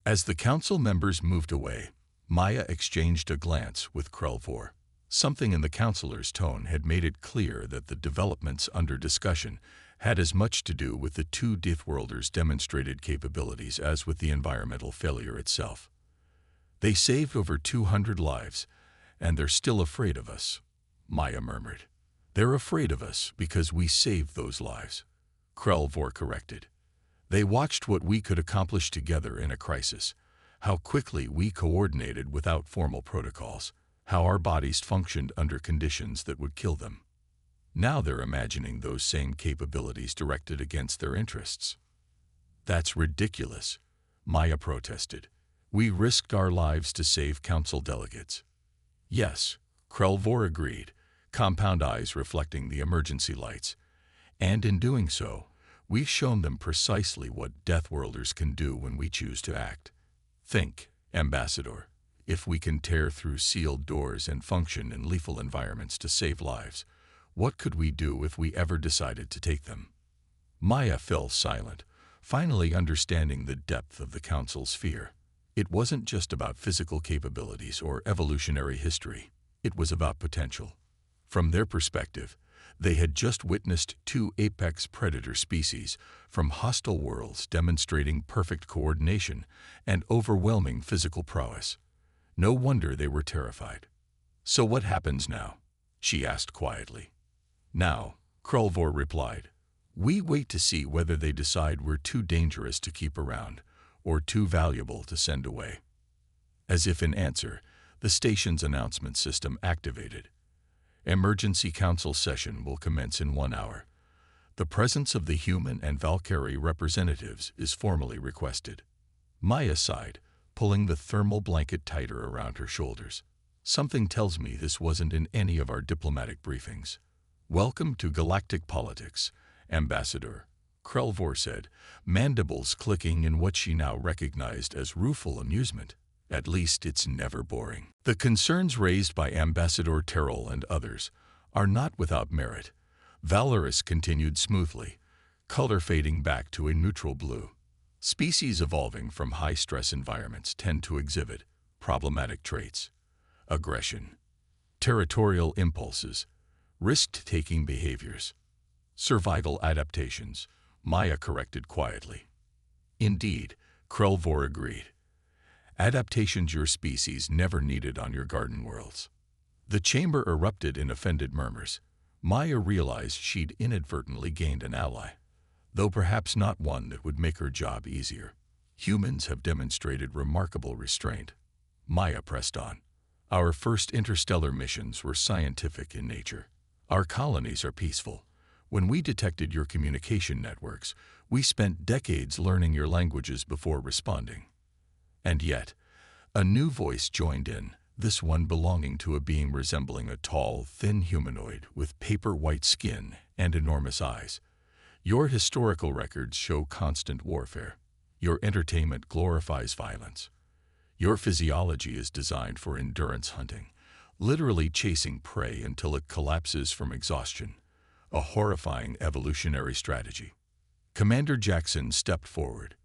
As the council members moved away, Maya exchanged a glance with Krelvor. Something in the counselor's tone had made it clear that the developments under discussion had as much to do with the two Deathworlders' demonstrated capabilities as with the environmental failure itself. They saved over 200 lives, and they're still afraid of us, Maya murmured. They're afraid of us because we saved those lives, Krelvor corrected. They watched what we could accomplish together in a crisis, how quickly we coordinated without formal protocols, how our bodies functioned under conditions that would kill them. Now they're imagining those same capabilities directed against their interests. That's ridiculous, Maya protested. We risked our lives to save council delegates. Yes, Krelvor agreed, compound eyes reflecting the emergency lights. And in doing so, we've shown them precisely what Deathworlders can do when we choose to act. Think, Ambassador, if we can tear through sealed doors and function in lethal environments to save lives, what could we do if we ever decided to take them? Maya fell silent, finally understanding the depth of the council's fear. It wasn't just about physical capabilities or evolutionary history. It was about potential. From their perspective, they had just witnessed two apex predator species from hostile worlds demonstrating perfect coordination and overwhelming physical prowess. No wonder they were terrified. So what happens now? She asked quietly. Now, Krelvor replied, we wait to see whether they decide we're too dangerous to keep around or too valuable to send away. As if in answer, the station's announcement system activated. Emergency council session will commence in 1 hour. The presence of the human and Valkyrie representatives is formally requested. Maya sighed, pulling the thermal blanket tighter around her shoulders. Something tells me this wasn't in any of our diplomatic briefings. Welcome to galactic politics, Ambassador, Krelvor said, mandibles clicking in what she now recognized as rueful amusement. At least it's never boring. The concerns raised by Ambassador Terrell and others are not without merit. Valorous continued smoothly, color fading back to a neutral blue. Species evolving from high-stress environments tend to exhibit problematic traits: aggression, territorial impulses, risk-taking behaviors, survival adaptations, Maya corrected quietly. Indeed, Krelvor agreed. Adaptations your species never needed on your garden worlds. The chamber erupted in offended murmurs. Maya realized she'd inadvertently gained an ally, though perhaps not one that would make her job easier. Humans have demonstrated remarkable restraint. Maya pressed on. Our first interstellar missions were scientific in nature. Our colonies are peaceful. When we detected your communication networks, we spent decades learning your languages before responding. And yet, a new voice joined in, this one belonging to a being resembling a tall, thin humanoid with paper-white skin and enormous eyes. Your historical records show constant warfare. Your entertainment glorifies violence. Your physiology is designed for endurance hunting, literally chasing prey until it collapses from exhaustion. A horrifying evolutionary strategy. Commander Jackson stepped forward.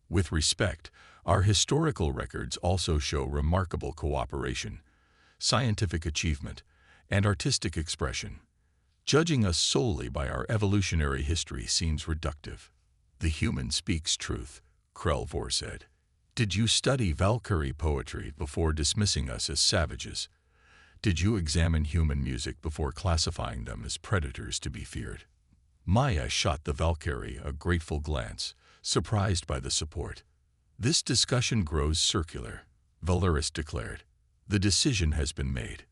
With respect, our historical records also show remarkable cooperation, scientific achievement, and artistic expression. Judging us solely by our evolutionary history seems reductive. The human speaks truth, Krelvor said. Did you study Valkyrie poetry before dismissing us as savages? Did you examine human music before classifying them as predators to be feared? Maya shot the Valkyrie a grateful glance, surprised by the support. This discussion grows circular, Valorous declared. The decision has been made.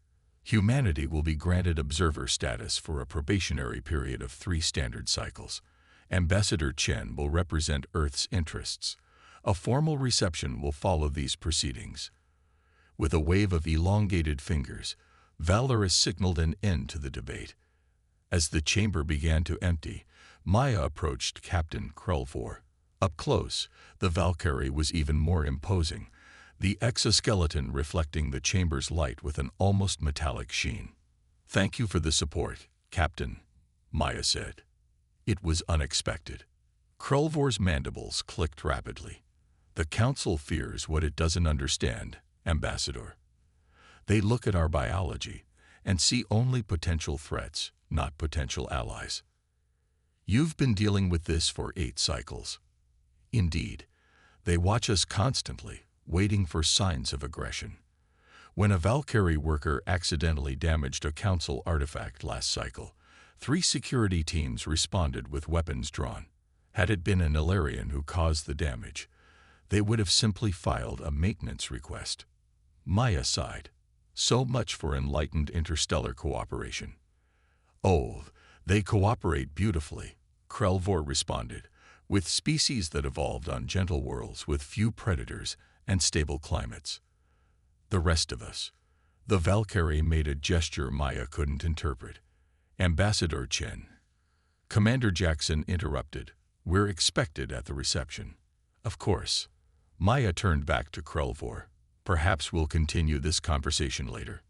Humanity will be granted observer status for a probationary period of 3 standard cycles. Ambassador Chen will represent Earth's interests. A formal reception will follow these proceedings. With a wave of elongated fingers, Valorous signaled an end to the debate. As the chamber began to empty, Maya approached Captain Krelvor. Up close, the Valkyrie was even more imposing, the exoskeleton reflecting the chamber's light with an almost metallic sheen. Thank you for the support, Captain, Maya said. It was unexpected. Krelvor's mandibles clicked rapidly. The Council fears what it doesn't understand, Ambassador. They look at our biology and see only potential threats, not potential allies. You've been dealing with this for 8 cycles. Indeed, they watch us constantly, waiting for signs of aggression. When a Valkyrie worker accidentally damaged a Council artifact last cycle, 3 security teams responded with weapons drawn. Had it been an Illyrian who caused the damage, they would have simply filed a maintenance request. Maya sighed. So much for enlightened interstellar cooperation. Oh, they cooperate beautifully, Krelvor responded, with species that evolved on gentle worlds with few predators and stable climates. The rest of us. The Valkyrie made a gesture Maya couldn't interpret. Ambassador Chen. Commander Jackson interrupted. We're expected at the reception. Of course. Maya turned back to Krelvor. Perhaps we'll continue this conversation later.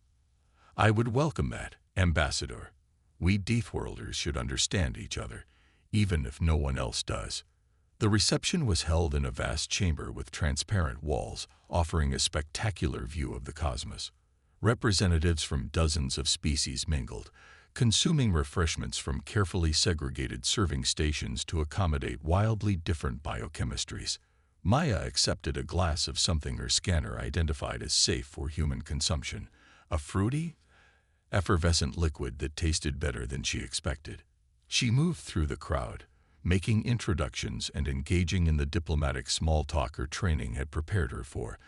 I would welcome that, Ambassador. We Deathworlders should understand each other, even if no one else does. The reception was held in a vast chamber with transparent walls, offering a spectacular view of the cosmos. Representatives from dozens of species mingled, consuming refreshments from carefully segregated serving stations to accommodate wildly different biochemistries. Maya accepted a glass of something her scanner identified as safe for human consumption, a fruity, effervescent liquid that tasted better than she expected. She moved through the crowd, making introductions and engaging in the diplomatic small talk her training had prepared her for,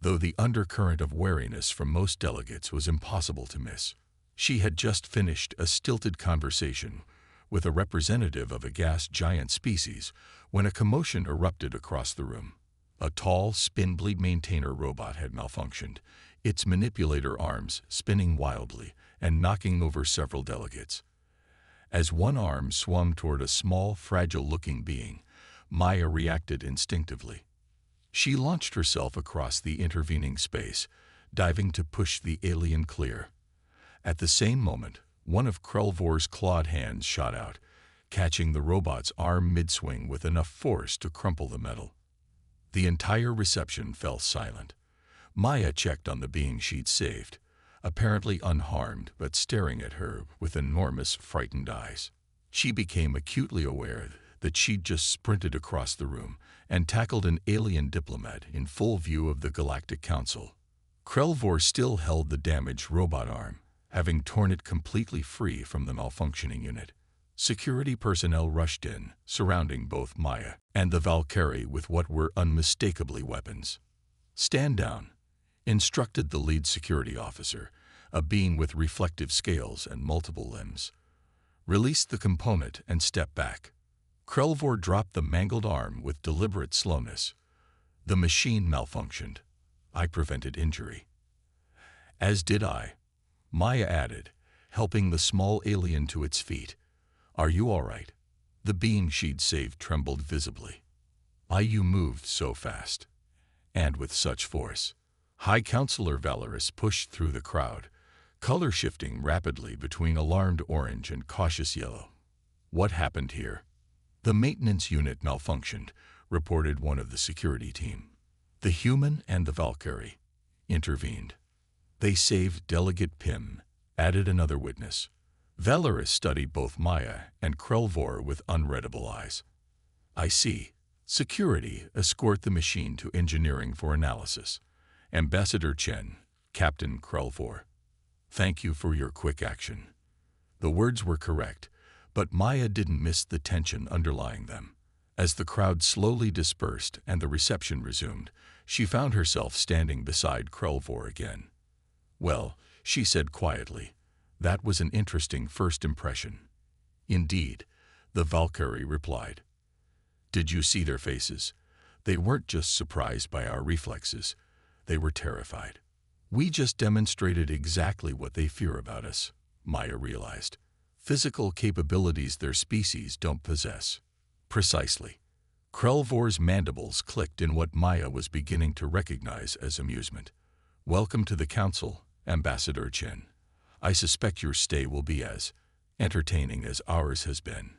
though the undercurrent of wariness from most delegates was impossible to miss. She had just finished a stilted conversation with a representative of a gas giant species when a commotion erupted across the room. A tall, spin-bleed maintainer robot had malfunctioned, its manipulator arms spinning wildly and knocking over several delegates. As one arm swung toward a small, fragile-looking being, Maya reacted instinctively. She launched herself across the intervening space, diving to push the alien clear. At the same moment, one of Krelvor's clawed hands shot out, catching the robot's arm mid-swing with enough force to crumple the metal. The entire reception fell silent. Maya checked on the being she'd saved, apparently unharmed but staring at her with enormous, frightened eyes. She became acutely aware that she'd just sprinted across the room and tackled an alien diplomat in full view of the Galactic Council. Krelvor still held the damaged robot arm, having torn it completely free from the malfunctioning unit. Security personnel rushed in, surrounding both Maya and the Valkyrie with what were unmistakably weapons. "Stand down," instructed the lead security officer, a being with reflective scales and multiple limbs. "Release the component and step back." Krelvor dropped the mangled arm with deliberate slowness. "The machine malfunctioned. I prevented injury." "As did I," Maya added, helping the small alien to its feet. "Are you all right?" The being she'd saved trembled visibly. "You moved so fast. And with such force." High Counselor Valorous pushed through the crowd, color shifting rapidly between alarmed orange and cautious yellow. "What happened here?" "The maintenance unit malfunctioned," reported one of the security team. "The human and the Valkyrie intervened. They saved Delegate Pym," added another witness. Valorous studied both Maya and Krelvor with unreadable eyes. "I see. Security, escort the machine to engineering for analysis. Ambassador Chen, Captain Krelvor. Thank you for your quick action." The words were correct, but Maya didn't miss the tension underlying them. As the crowd slowly dispersed and the reception resumed, she found herself standing beside Krelvor again. "Well," she said quietly, "that was an interesting first impression." "Indeed," the Valkyrie replied. "Did you see their faces? They weren't just surprised by our reflexes. They were terrified. We just demonstrated exactly what they fear about us," Maya realized. "Physical capabilities their species don't possess." "Precisely." Krelvor's mandibles clicked in what Maya was beginning to recognize as amusement. "Welcome to the Council, Ambassador Chen. I suspect your stay will be as entertaining as ours has been."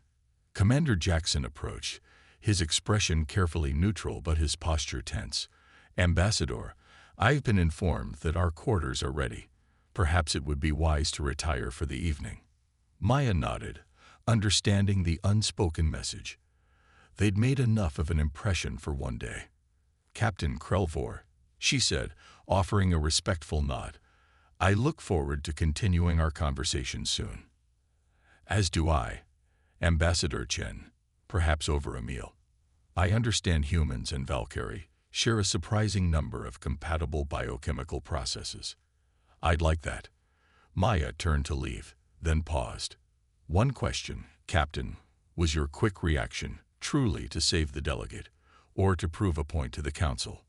Commander Jackson approached, his expression carefully neutral but his posture tense. "Ambassador, I've been informed that our quarters are ready. Perhaps it would be wise to retire for the evening." Maya nodded, understanding the unspoken message. They'd made enough of an impression for one day. "Captain Krelvor," she said, offering a respectful nod, "I look forward to continuing our conversation soon." "As do I, Ambassador Chen, perhaps over a meal. I understand humans and Valkyrie share a surprising number of compatible biochemical processes. I'd like that." Maya turned to leave, then paused. "One question, Captain. Was your quick reaction truly to save the delegate, or to prove a point to the Council?"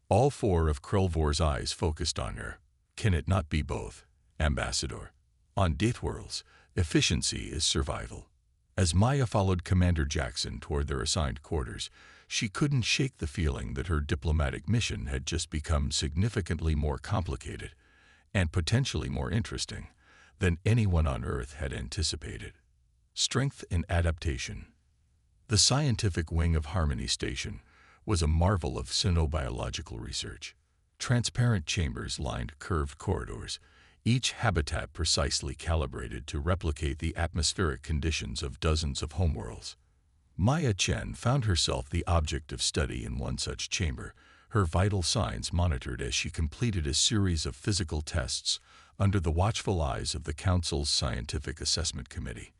All four of Krelvor's eyes focused on her. "Can it not be both, Ambassador? On Deathworlds, efficiency is survival." As Maya followed Commander Jackson toward their assigned quarters, she couldn't shake the feeling that her diplomatic mission had just become significantly more complicated and potentially more interesting than anyone on Earth had anticipated. Strength and adaptation. The scientific wing of Harmony Station was a marvel of cynobiological research. Transparent chambers lined curved corridors, each habitat precisely calibrated to replicate the atmospheric conditions of dozens of homeworlds. Maya Chen found herself the object of study in one such chamber, her vital signs monitored as she completed a series of physical tests under the watchful eyes of the Council's Scientific Assessment Committee.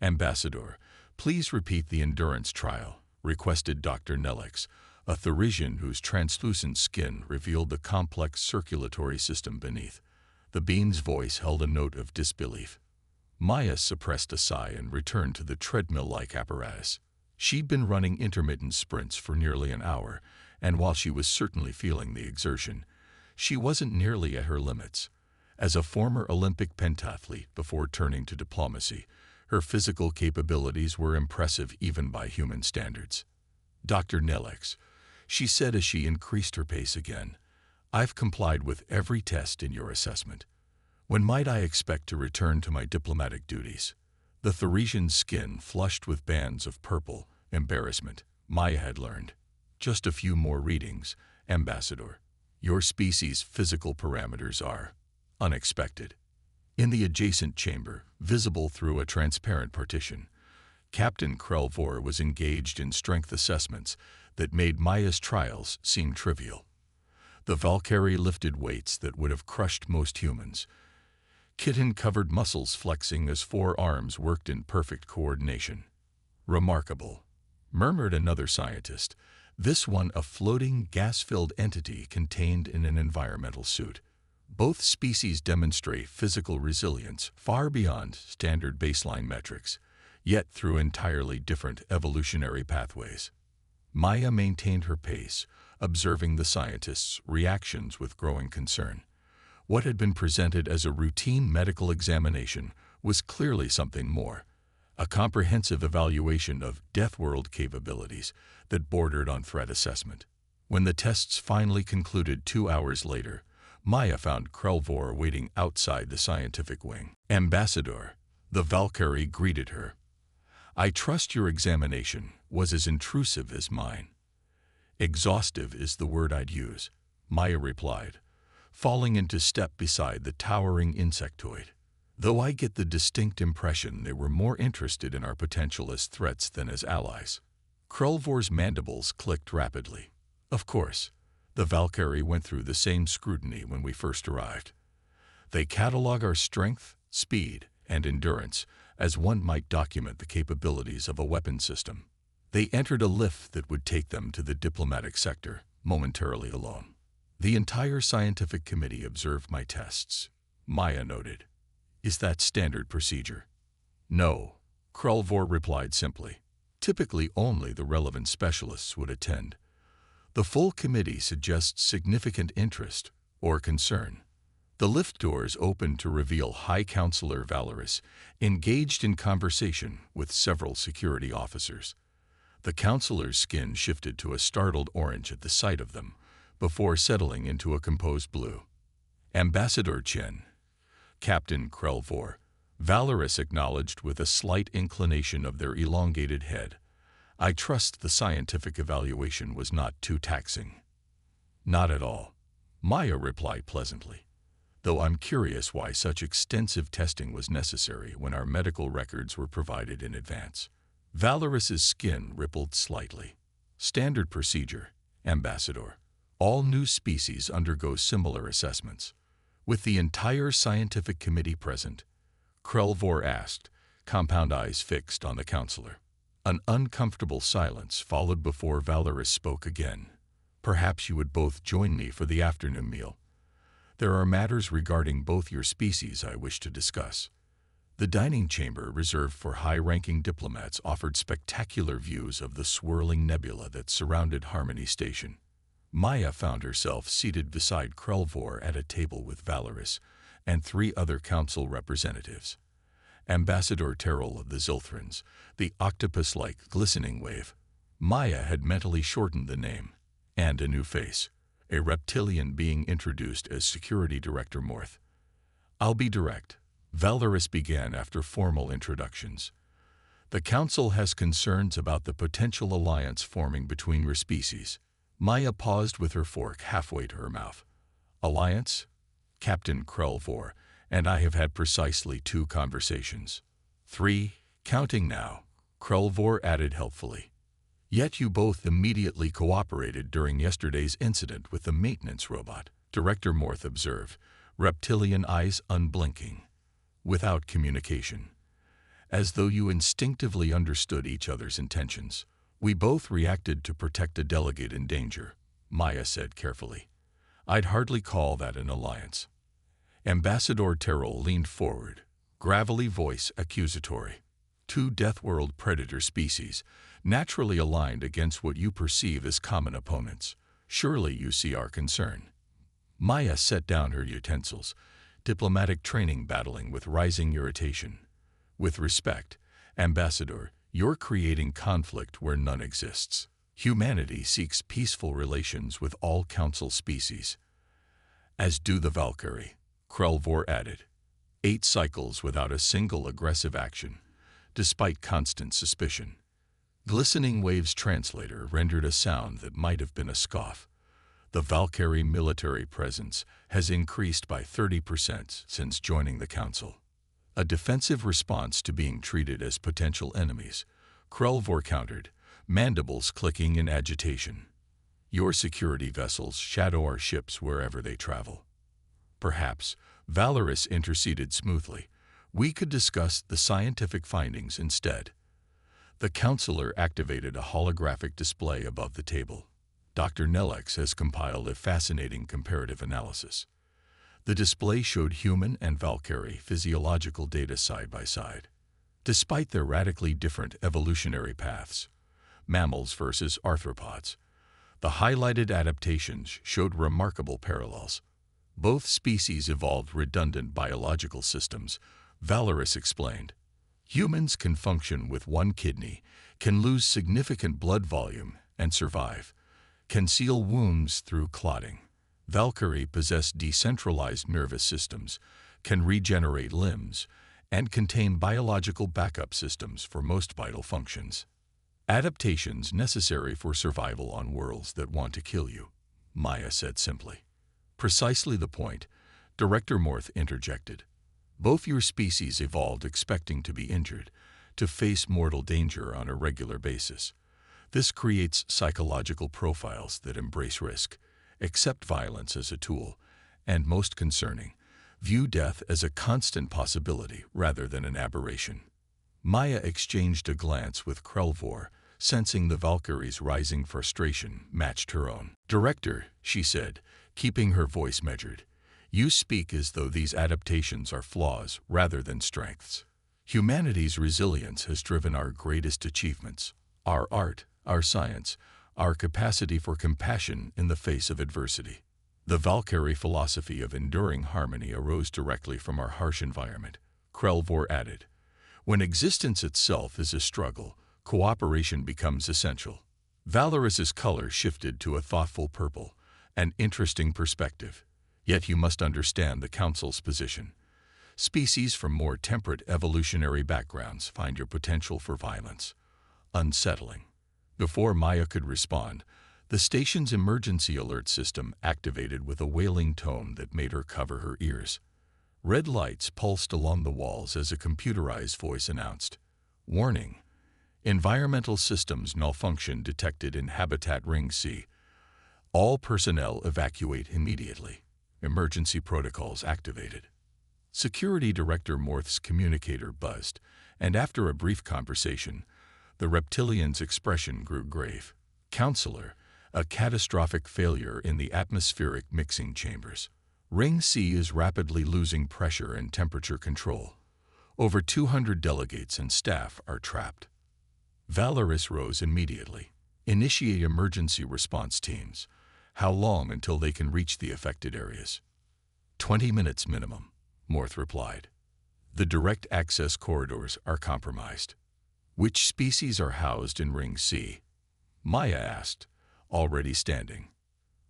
"Ambassador, please repeat the endurance trial," requested Dr. Nelix, a Thurisian whose translucent skin revealed the complex circulatory system beneath. The being's voice held a note of disbelief. Maya suppressed a sigh and returned to the treadmill-like apparatus. She'd been running intermittent sprints for nearly an hour, and while she was certainly feeling the exertion, she wasn't nearly at her limits. As a former Olympic pentathlete before turning to diplomacy, her physical capabilities were impressive even by human standards. "Dr. Nelix," she said as she increased her pace again, "I've complied with every test in your assessment. When might I expect to return to my diplomatic duties?" The Thurisian's skin flushed with bands of purple embarrassment. Maya had learned. "Just a few more readings, Ambassador. Your species' physical parameters are unexpected." In the adjacent chamber, visible through a transparent partition, Captain Krelvor was engaged in strength assessments that made Maya's trials seem trivial. The Valkyrie lifted weights that would have crushed most humans, kitten-covered muscles flexing as four arms worked in perfect coordination. "Remarkable," murmured another scientist, this one a floating, gas-filled entity contained in an environmental suit. Both species demonstrate physical resilience far beyond standard baseline metrics, yet through entirely different evolutionary pathways. Maya maintained her pace, observing the scientists' reactions with growing concern. What had been presented as a routine medical examination was clearly something more, a comprehensive evaluation of Deathworld capabilities that bordered on threat assessment. When the tests finally concluded 2 hours later, Maya found Krelvor waiting outside the scientific wing. "Ambassador," the Valkyrie greeted her. "I trust your examination was as intrusive as mine." "Exhaustive is the word I'd use," Maya replied, falling into step beside the towering insectoid. "Though I get the distinct impression they were more interested in our potential as threats than as allies." Krelvor's mandibles clicked rapidly. "Of course, the Valkyrie went through the same scrutiny when we first arrived. They catalog our strength, speed, and endurance as one might document the capabilities of a weapon system. They entered a lift that would take them to the diplomatic sector, momentarily alone. The entire scientific committee observed my tests," Maya noted. "Is that standard procedure?" "No," Krelvor replied simply. "Typically only the relevant specialists would attend. The full committee suggests significant interest or concern." The lift doors opened to reveal High Counselor Valorous, engaged in conversation with several security officers. The counselor's skin shifted to a startled orange at the sight of them, before settling into a composed blue. "Ambassador Chen," Captain Krelvor, Valorous acknowledged with a slight inclination of their elongated head, I trust the scientific evaluation was not too taxing. Not at all, Maya replied pleasantly, though I'm curious why such extensive testing was necessary when our medical records were provided in advance. Valoris's skin rippled slightly. Standard procedure, Ambassador. All new species undergo similar assessments. With the entire scientific committee present, Krelvor asked, compound eyes fixed on the counselor. An uncomfortable silence followed before Valoris spoke again. Perhaps you would both join me for the afternoon meal. There are matters regarding both your species I wish to discuss. The dining chamber reserved for high-ranking diplomats offered spectacular views of the swirling nebula that surrounded Harmony Station. Maya found herself seated beside Krelvor at a table with Valoris and 3 other council representatives. Ambassador Terrell of the Zilthrans, the octopus-like glistening wave. Maya had mentally shortened the name, and a new face, a reptilian being introduced as Security Director Morth. I'll be direct, Valoris began after formal introductions. The Council has concerns about the potential alliance forming between your species. Maya paused with her fork halfway to her mouth. Alliance? Captain Krelvor and I have had precisely 2 conversations. 3, counting now, Krelvor added helpfully. Yet you both immediately cooperated during yesterday's incident with the maintenance robot, Director Morth observed, reptilian eyes unblinking, without communication. As though you instinctively understood each other's intentions. We both reacted to protect a delegate in danger, Maya said carefully. I'd hardly call that an alliance. Ambassador Terrell leaned forward, gravelly voice accusatory. 2 Deathworld predator species, naturally aligned against what you perceive as common opponents. Surely you see our concern. Maya set down her utensils, diplomatic training battling with rising irritation. With respect, Ambassador, you're creating conflict where none exists. Humanity seeks peaceful relations with all Council species. As do the Valkyrie, Krelvor added. 8 cycles without a single aggressive action, despite constant suspicion. Glistening Wave's translator rendered a sound that might have been a scoff. The Valkyrie military presence has increased by 30% since joining the Council. A defensive response to being treated as potential enemies, Krelvor countered, mandibles clicking in agitation. Your security vessels shadow our ships wherever they travel. Perhaps, Valoris interceded smoothly, we could discuss the scientific findings instead. The counselor activated a holographic display above the table. Dr. Nelex has compiled a fascinating comparative analysis. The display showed human and Valkyrie physiological data side by side. Despite their radically different evolutionary paths, mammals versus arthropods, the highlighted adaptations showed remarkable parallels. Both species evolved redundant biological systems, Valoris explained. Humans can function with 1 kidney, can lose significant blood volume and survive, can seal wounds through clotting. Valkyrie possess decentralized nervous systems, can regenerate limbs, and contain biological backup systems for most vital functions. Adaptations necessary for survival on worlds that want to kill you, Maya said simply. Precisely the point, Director Morth interjected. Both your species evolved expecting to be injured, to face mortal danger on a regular basis. This creates psychological profiles that embrace risk, accept violence as a tool, and most concerning, view death as a constant possibility rather than an aberration. Maya exchanged a glance with Krelvor, sensing the Valkyrie's rising frustration matched her own. Director, she said, keeping her voice measured, you speak as though these adaptations are flaws rather than strengths. Humanity's resilience has driven our greatest achievements, our art, our science, our capacity for compassion in the face of adversity. The Valkyrie philosophy of enduring harmony arose directly from our harsh environment, Krelvor added. When existence itself is a struggle, cooperation becomes essential. Valoris's color shifted to a thoughtful purple, an interesting perspective. Yet you must understand the Council's position. Species from more temperate evolutionary backgrounds find your potential for violence unsettling. Before Maya could respond, the station's emergency alert system activated with a wailing tone that made her cover her ears. Red lights pulsed along the walls as a computerized voice announced, "Warning. Environmental systems malfunction detected in Habitat Ring C. All personnel evacuate immediately. Emergency protocols activated." Security Director Morth's communicator buzzed, and after a brief conversation, the reptilian's expression grew grave. "Counselor, a catastrophic failure in the atmospheric mixing chambers. Ring C is rapidly losing pressure and temperature control. Over 200 delegates and staff are trapped." Valoris rose immediately. "Initiate emergency response teams. How long until they can reach the affected areas?" 20 minutes minimum," Morth replied. "The direct access corridors are compromised." "Which species are housed in Ring C?" Maya asked, already standing.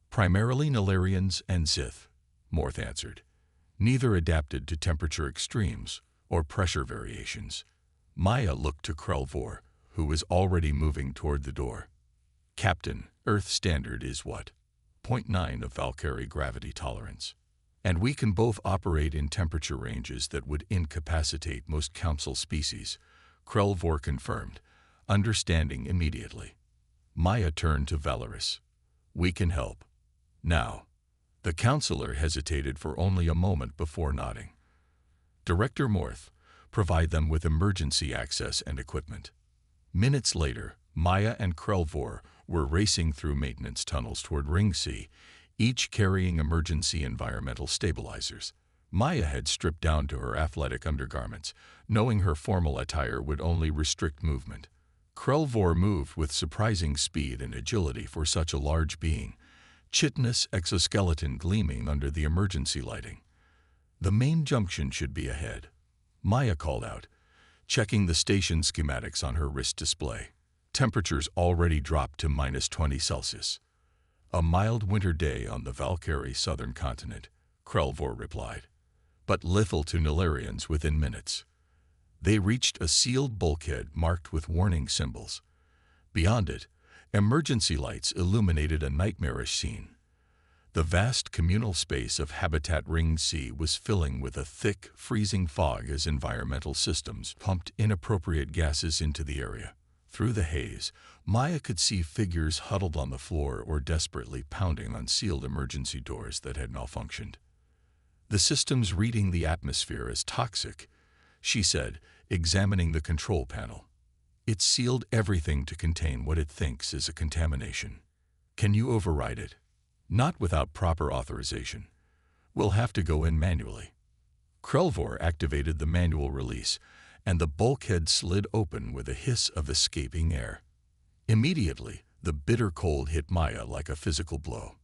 "Primarily Nilarians and Zith," Morth answered. "Neither adapted to temperature extremes or pressure variations." Maya looked to Krelvor, who was already moving toward the door. "Captain, Earth standard is what? 0.9 of Valkyrie gravity tolerance. And we can both operate in temperature ranges that would incapacitate most council species," Krelvor confirmed, understanding immediately. Maya turned to Valoris. "We can help. Now." The counselor hesitated for only a moment before nodding. "Director Morth, provide them with emergency access and equipment." Minutes later, Maya and Krelvor were racing through maintenance tunnels toward Ring C, each carrying emergency environmental stabilizers. Maya had stripped down to her athletic undergarments, knowing her formal attire would only restrict movement. Krelvor moved with surprising speed and agility for such a large being, chitinous exoskeleton gleaming under the emergency lighting. "The main junction should be ahead," Maya called out, checking the station schematics on her wrist display. Temperatures already dropped to -20 Celsius. "A mild winter day on the Valkyrie southern continent," Krelvor replied, "but lethal to Nilarians within minutes." They reached a sealed bulkhead marked with warning symbols. Beyond it, emergency lights illuminated a nightmarish scene. The vast communal space of Habitat Ring C was filling with a thick, freezing fog as environmental systems pumped inappropriate gases into the area. Through the haze, Maya could see figures huddled on the floor or desperately pounding on sealed emergency doors that had malfunctioned. "The system's reading the atmosphere as toxic," she said, examining the control panel. "It's sealed everything to contain what it thinks is a contamination. Can you override it?" "Not without proper authorization. We'll have to go in manually." Krelvor activated the manual release, and the bulkhead slid open with a hiss of escaping air. Immediately, the bitter cold hit Maya like a physical blow.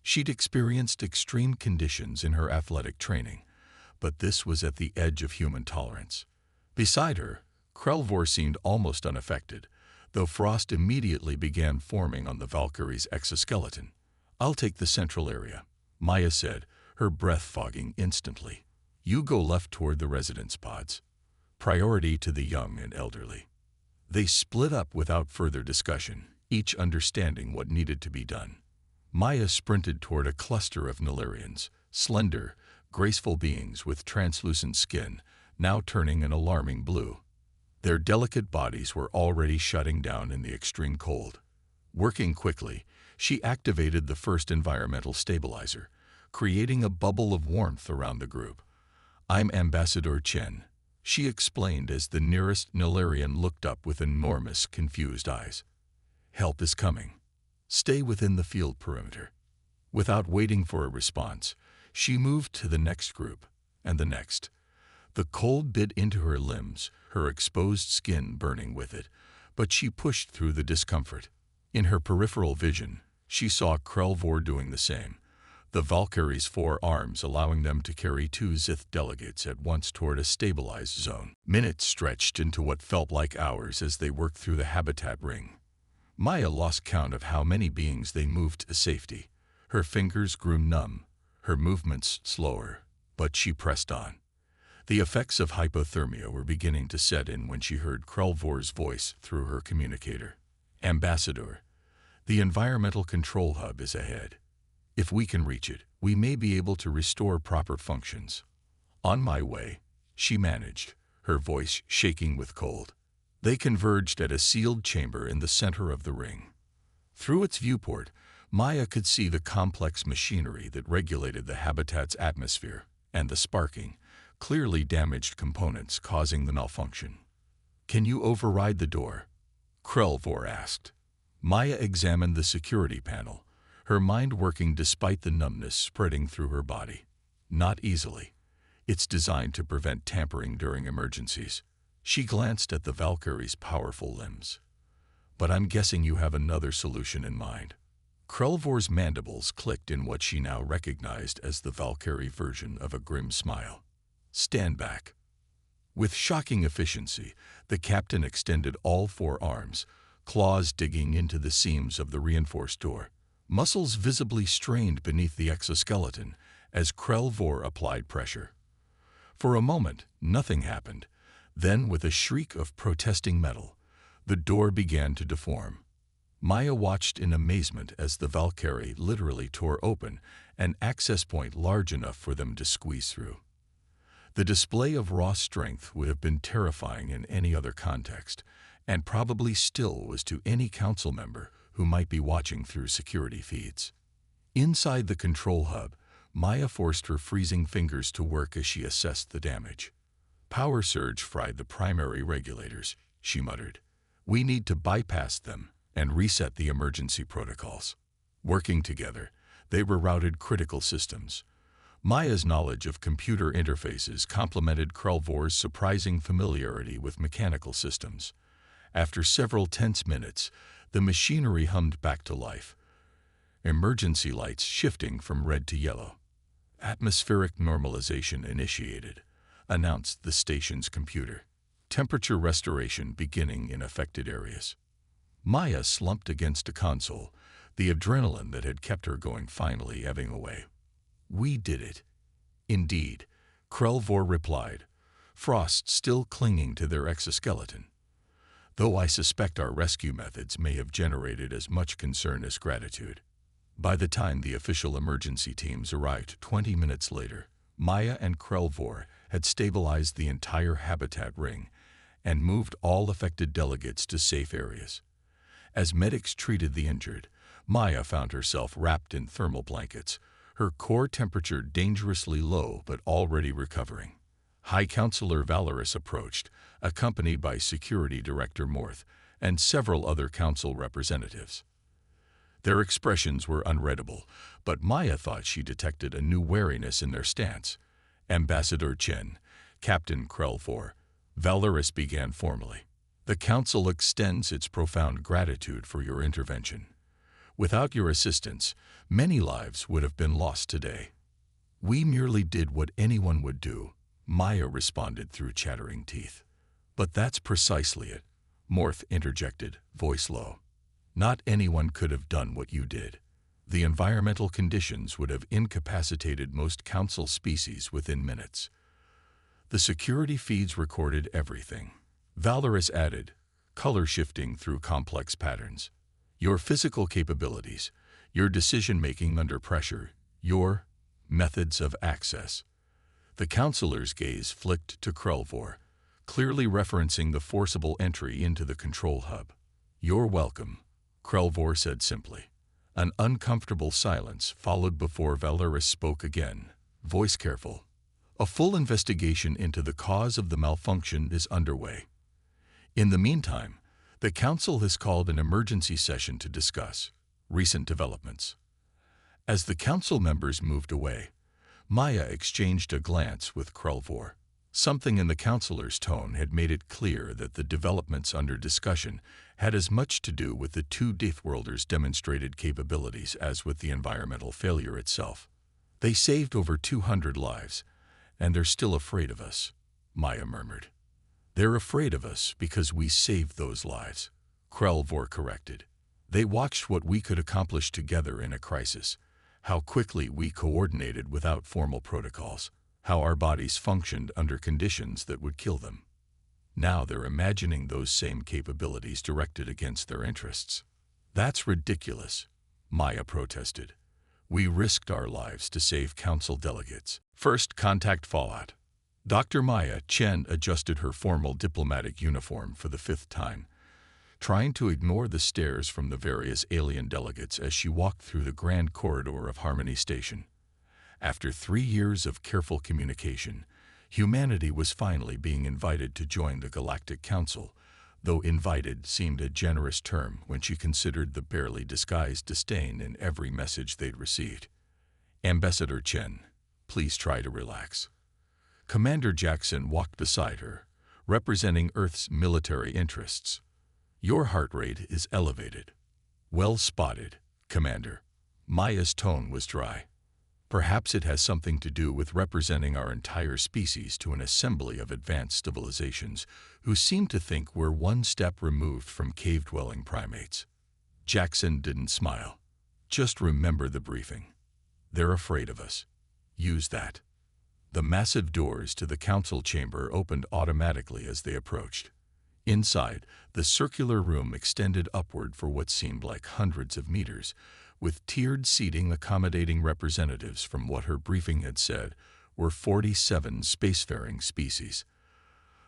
She'd experienced extreme conditions in her athletic training, but this was at the edge of human tolerance. Beside her, Krelvor seemed almost unaffected, though frost immediately began forming on the Valkyrie's exoskeleton. "I'll take the central area," Maya said, her breath fogging instantly. "You go left toward the residence pods. Priority to the young and elderly." They split up without further discussion, each understanding what needed to be done. Maya sprinted toward a cluster of Nilarians, slender, graceful beings with translucent skin, now turning an alarming blue. Their delicate bodies were already shutting down in the extreme cold. Working quickly, she activated the first environmental stabilizer, creating a bubble of warmth around the group. "I'm Ambassador Chen," she explained as the nearest Nilarian looked up with enormous, confused eyes. "Help is coming. Stay within the field perimeter." Without waiting for a response, she moved to the next group, and the next. The cold bit into her limbs, her exposed skin burning with it, but she pushed through the discomfort. In her peripheral vision, she saw Krelvor doing the same, the Valkyrie's 4 arms allowing them to carry 2 Zith delegates at once toward a stabilized zone. Minutes stretched into what felt like hours as they worked through the habitat ring. Maya lost count of how many beings they moved to safety. Her fingers grew numb, her movements slower, but she pressed on. The effects of hypothermia were beginning to set in when she heard Krelvor's voice through her communicator. Ambassador, the environmental control hub is ahead. If we can reach it, we may be able to restore proper functions. On my way, she managed, her voice shaking with cold. They converged at a sealed chamber in the center of the ring. Through its viewport, Maya could see the complex machinery that regulated the habitat's atmosphere and the sparking, clearly damaged components causing the malfunction. "Can you override the door?" Krelvor asked. Maya examined the security panel, her mind working despite the numbness spreading through her body. "Not easily. It's designed to prevent tampering during emergencies." She glanced at the Valkyrie's powerful limbs. "But I'm guessing you have another solution in mind." Krelvor's mandibles clicked in what she now recognized as the Valkyrie version of a grim smile. "Stand back." With shocking efficiency, the captain extended all four arms, claws digging into the seams of the reinforced door. Muscles visibly strained beneath the exoskeleton as Krelvor applied pressure. For a moment, nothing happened. Then, with a shriek of protesting metal, the door began to deform. Maya watched in amazement as the Valkyrie literally tore open an access point large enough for them to squeeze through. The display of raw strength would have been terrifying in any other context, and probably still was to any council member who might be watching through security feeds. Inside the control hub, Maya forced her freezing fingers to work as she assessed the damage. "Power surge fried the primary regulators," she muttered. "We need to bypass them and reset the emergency protocols." Working together, they rerouted critical systems. Maya's knowledge of computer interfaces complemented Krelvor's surprising familiarity with mechanical systems. After several tense minutes, the machinery hummed back to life, emergency lights shifting from red to yellow. "Atmospheric normalization initiated," announced the station's computer. "Temperature restoration beginning in affected areas." Maya slumped against a console, the adrenaline that had kept her going finally ebbing away. "We did it." "Indeed," Krelvor replied, frost still clinging to their exoskeleton. "Though I suspect our rescue methods may have generated as much concern as gratitude." By the time the official emergency teams arrived 20 minutes later, Maya and Krelvor had stabilized the entire habitat ring and moved all affected delegates to safe areas. As medics treated the injured, Maya found herself wrapped in thermal blankets, her core temperature dangerously low but already recovering. High Counselor Valorous approached, accompanied by Security Director Morth and several other council representatives. Their expressions were unreadable, but Maya thought she detected a new wariness in their stance. "Ambassador Chen, Captain Krelvor," Valorous began formally. "The Council extends its profound gratitude for your intervention. Without your assistance, many lives would have been lost today." "We merely did what anyone would do," Maya responded through chattering teeth. "But that's precisely it," Morth interjected, voice low. "Not anyone could have done what you did. The environmental conditions would have incapacitated most council species within minutes." The security feeds recorded everything. Valorous added, color shifting through complex patterns. "Your physical capabilities, your decision-making under pressure, your methods of access." The counselor's gaze flicked to Krelvor, clearly referencing the forcible entry into the control hub. "You're welcome," Krelvor said simply. An uncomfortable silence followed before Valorous spoke again, voice careful. "A full investigation into the cause of the malfunction is underway. In the meantime, the Council has called an emergency session to discuss recent developments." As the Council members moved away, Maya exchanged a glance with Krelvor. Something in the counselor's tone had made it clear that the developments under discussion had as much to do with the two Deathworlders' demonstrated capabilities as with the environmental failure itself. "They saved over 200 lives, and they're still afraid of us," Maya murmured. "They're afraid of us because we saved those lives," Krelvor corrected. "They watched what we could accomplish together in a crisis, how quickly we coordinated without formal protocols, how our bodies functioned under conditions that would kill them. Now they're imagining those same capabilities directed against their interests. That's ridiculous, Maya protested. We risked our lives to save council delegates. First contact fallout. Dr. Maya Chen adjusted her formal diplomatic uniform for the 5th time, trying to ignore the stares from the various alien delegates as she walked through the grand corridor of Harmony Station. After 3 years of careful communication, humanity was finally being invited to join the Galactic Council, though invited seemed a generous term when she considered the barely disguised disdain in every message they'd received. Ambassador Chen, please try to relax. Commander Jackson walked beside her, representing Earth's military interests. Your heart rate is elevated. Well spotted, Commander. Maya's tone was dry. Perhaps it has something to do with representing our entire species to an assembly of advanced civilizations who seem to think we're one step removed from cave-dwelling primates. Jackson didn't smile. Just remember the briefing. They're afraid of us. Use that. The massive doors to the council chamber opened automatically as they approached. Inside, the circular room extended upward for what seemed like hundreds of meters, with tiered seating accommodating representatives from what her briefing had said were 47 spacefaring species.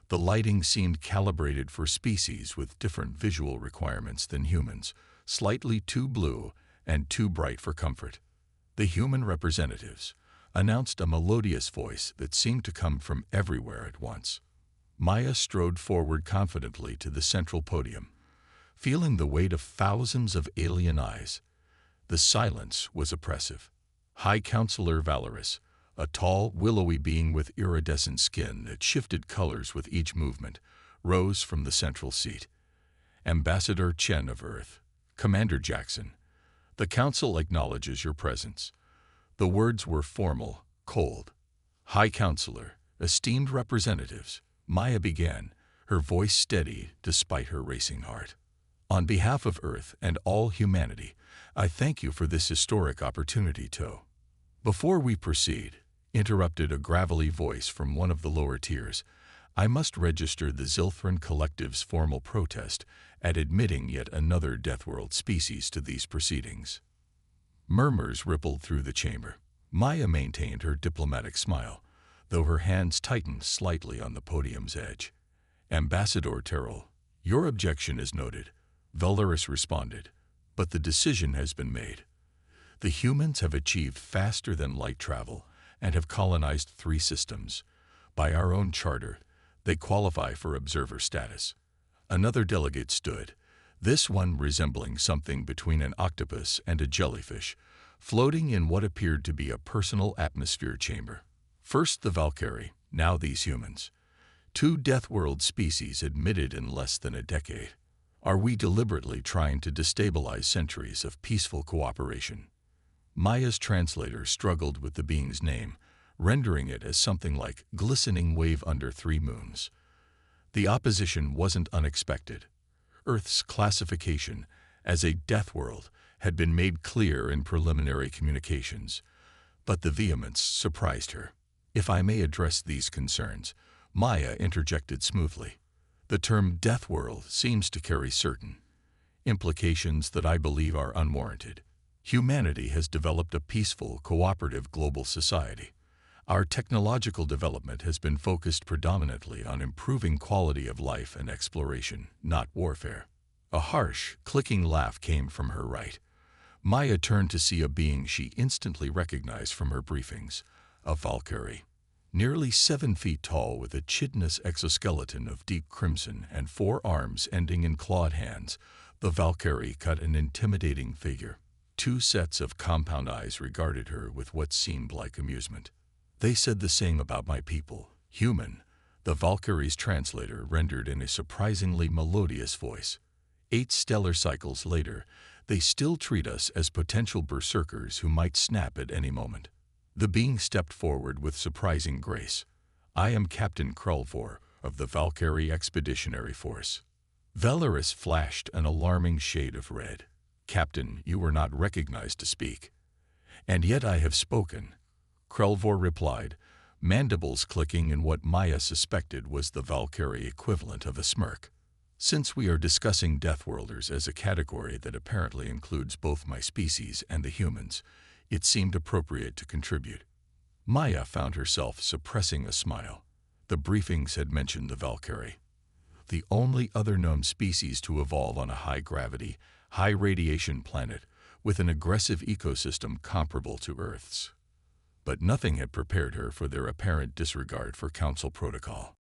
The lighting seemed calibrated for species with different visual requirements than humans, slightly too blue and too bright for comfort. The human representatives announced a melodious voice that seemed to come from everywhere at once. Maya strode forward confidently to the central podium, feeling the weight of thousands of alien eyes. The silence was oppressive. High Counselor Valorous, a tall, willowy being with iridescent skin that shifted colors with each movement, rose from the central seat. Ambassador Chen of Earth, Commander Jackson, the Council acknowledges your presence. The words were formal, cold. High Counselor, esteemed representatives, Maya began, her voice steady despite her racing heart. On behalf of Earth and all humanity, I thank you for this historic opportunity to. Before we proceed, interrupted a gravelly voice from one of the lower tiers, I must register the Zilthran Collective's formal protest at admitting yet another Deathworld species to these proceedings. Murmurs rippled through the chamber. Maya maintained her diplomatic smile, though her hands tightened slightly on the podium's edge. Ambassador Terrell, your objection is noted, Valorous responded, but the decision has been made. The humans have achieved faster-than-light travel and have colonized 3 systems. By our own charter, they qualify for observer status. Another delegate stood, this one resembling something between an octopus and a jellyfish, floating in what appeared to be a personal atmosphere chamber. First the Valkyrie, now these humans. 2 Deathworld species admitted in less than a decade. Are we deliberately trying to destabilize centuries of peaceful cooperation? Maya's translator struggled with the being's name, rendering it as something like glistening wave under 3 moons. The opposition wasn't unexpected. Earth's classification as a Deathworld had been made clear in preliminary communications, but the vehemence surprised her. If I may address these concerns, Maya interjected smoothly. The term Deathworld seems to carry certain implications that I believe are unwarranted. Humanity has developed a peaceful, cooperative global society. Our technological development has been focused predominantly on improving quality of life and exploration, not warfare. A harsh, clicking laugh came from her right. Maya turned to see a being she instantly recognized from her briefings, a Valkyrie. Nearly 7 feet tall with a chitinous exoskeleton of deep crimson and 4 arms ending in clawed hands, the Valkyrie cut an intimidating figure. 2 sets of compound eyes regarded her with what seemed like amusement. They said the same about my people, human, the Valkyrie's translator rendered in a surprisingly melodious voice. 8 stellar cycles later, they still treat us as potential berserkers who might snap at any moment. The being stepped forward with surprising grace. I am Captain Krulvor of the Valkyrie Expeditionary Force. Valorous flashed an alarming shade of red. Captain, you were not recognized to speak. And yet I have spoken, Krulvor replied, mandibles clicking in what Maya suspected was the Valkyrie equivalent of a smirk. Since we are discussing Deathworlders as a category that apparently includes both my species and the humans, it seemed appropriate to contribute. Maya found herself suppressing a smile. The briefings had mentioned the Valkyrie, the only other known species to evolve on a high-gravity, high-radiation planet with an aggressive ecosystem comparable to Earth's. But nothing had prepared her for their apparent disregard for Council protocol.